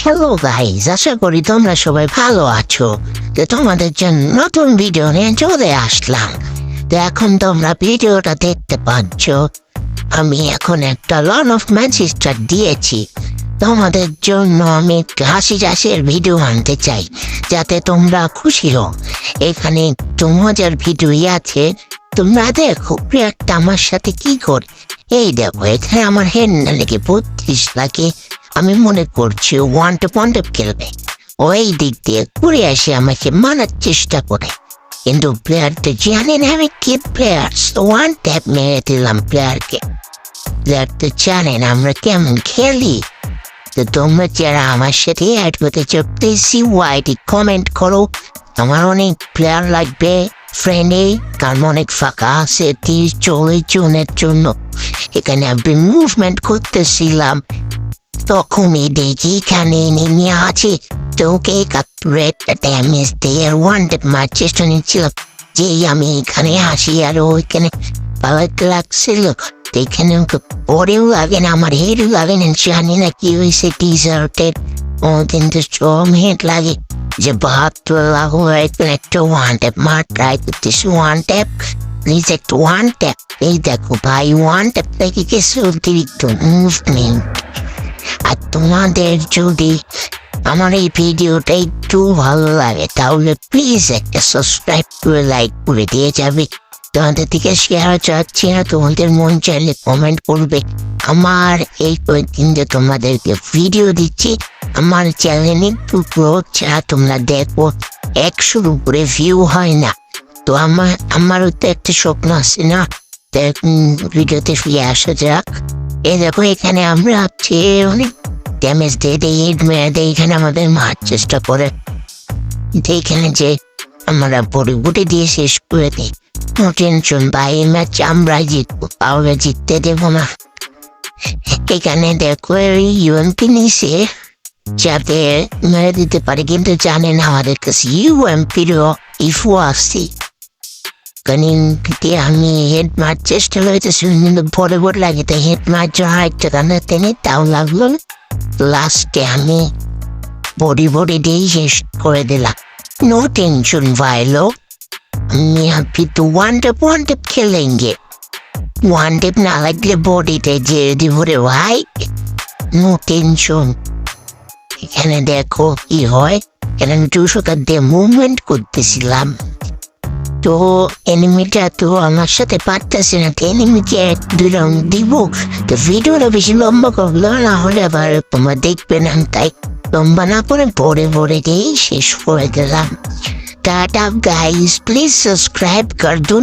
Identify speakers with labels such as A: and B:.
A: Hello guys, আশা করি তোমরা সবাই ভালো আছো। তো তোমাদের জন্য নতুন ভিডিও নিয়ে চলে আসলাম। তো এখন তোমরা ভিডিওটা দেখতে পাচ্ছ, আমি এখন একটা লন অফ ম্যানচেস্টার দিয়েছি। তোমাদের জন্য আমি হাসি চাষের ভিডিও আনতে চাই, যাতে তোমরা খুশি হও। এখানে একটু মজার ভিডিও আছে, তোমরা দেখো একটা আমার সাথে কি করে। এই দেখো, এখানে আমার হেন্না লেগে 32 লাগে। আমি মনে করছি ওয়ান ট্যাপ খেলবে। ওই দিক দিয়ে ঘুরে এসে আমাকে মানার চেষ্টা করে, কিন্তু প্লেয়ারটা জানে না আমি কি প্লেয়ার। ওয়ান ট্যাপ মেরে দিলাম প্লেয়ারকে। প্লেয়ার তো জানেন আমরা কেমন খেলি। তো তোমরা যারা আমার সাথে অ্যাড করতে চাও, প্লিজ ওয়াইটি কমেন্ট করো। আমার অনেক প্লেয়ার লাগবে ফ্রেন্ডে, কারণ অনেক ফাঁকা আছে 30-40 জনের জন্য। এখানে আমি মুভমেন্ট করতেছিলাম, তখনই দেখি এখানে নেমে আছে। তোকে রেড ড্যামেজ দিয়ে ওয়ান ট্যাপ ম্যাচেস্টার নিচ্ছিলাম, যে আমি এখানে আসি আর ওইখানে পালাতে লাগছিল। এখানে পরেও লাগে না, আমার হেডও লাগে না, জানি না কি হয়েছে টিজার্টের। ও কিন্তু স্ট্রং হেড লাগে যে 72 লাগো। একটা ওয়ান ট্যাপ মার ট্রাই করতেছি, ওয়ান ট্যাপ প্লিজ, একটা ওয়ান ট্যাপ। এই দেখো ভাই, ওয়ান ট্যাপ থেকে কিছু অতিরিক্ত মুভমেন্ট। আর তোমাদের যদি আমার এই ভিডিওটা একটু ভালো লাগে, তাহলে প্লিজ একটা সাবস্ক্রাইব করে লাইক করে দিয়ে যাবে। তোমাদের থেকে শেয়ার চাচ্ছি না, তোমাদের মন চাইলে কমেন্ট করবে। আমার এই কয়েকদিন যে তোমাদেরকে ভিডিও দিচ্ছি, আমার চ্যানেলে যা তোমরা দেখো 100-র উপরে ভিউ হয় না। তো আমারও তো একটা স্বপ্ন আছে না। ভিডিওতে ফিরে আসা যাক। এই দেখো, এখানে আমরা অনেক ড্যামেজ দিয়ে হেড মেরে দেয়, এখানে আমাদের মার চেষ্টা করে। এখানে যে আমরা পরিবুটে দিয়ে শেষ করে দিই। নো টেনশন ভাই, এই ম্যাচ আমরাই জিতবো, কাউকে জিততে দেবো না। এখানে দেখো ইউএমপি নিচে যাতে মেরে দিতে পারে, কিন্তু জানেন আমাদের কাছে ইউএমপিরও ইফু আসছি। আমি হেড মার চেষ্টা করেছি, কিন্তু পরে লাগে, তাই হেড মার একটা গানে টেনে তাও লাগলো। লাস্টে আমি বডি দিয়ে শেষ করে দিলাম। নো টেনশন ভাই লোক, আমি আপনি তো ওয়ান ট্যাপ খেলেंगे। ওয়ান ট্যাপ না লাগলে বডিতে যে দিব রে ভাই, নো টেনশন। এখানে দেখো কি হয়, এখানে আমি 200 দিয়ে মুভমেন্ট করতেছিলাম। তো এনিমিটা তো আমার সাথে পারতেছে না, এনিমিকে 2 রাউন্ড দিব। তো ভিডিওটা বেশি লম্বা করলো না, হলে আবার তোমরা দেখবে না, তাই লম্বা না করে পরে দিয়েই শেষ করে দিলাম। টাটা গাইস, প্লিজ সাবস্ক্রাইব কর দো।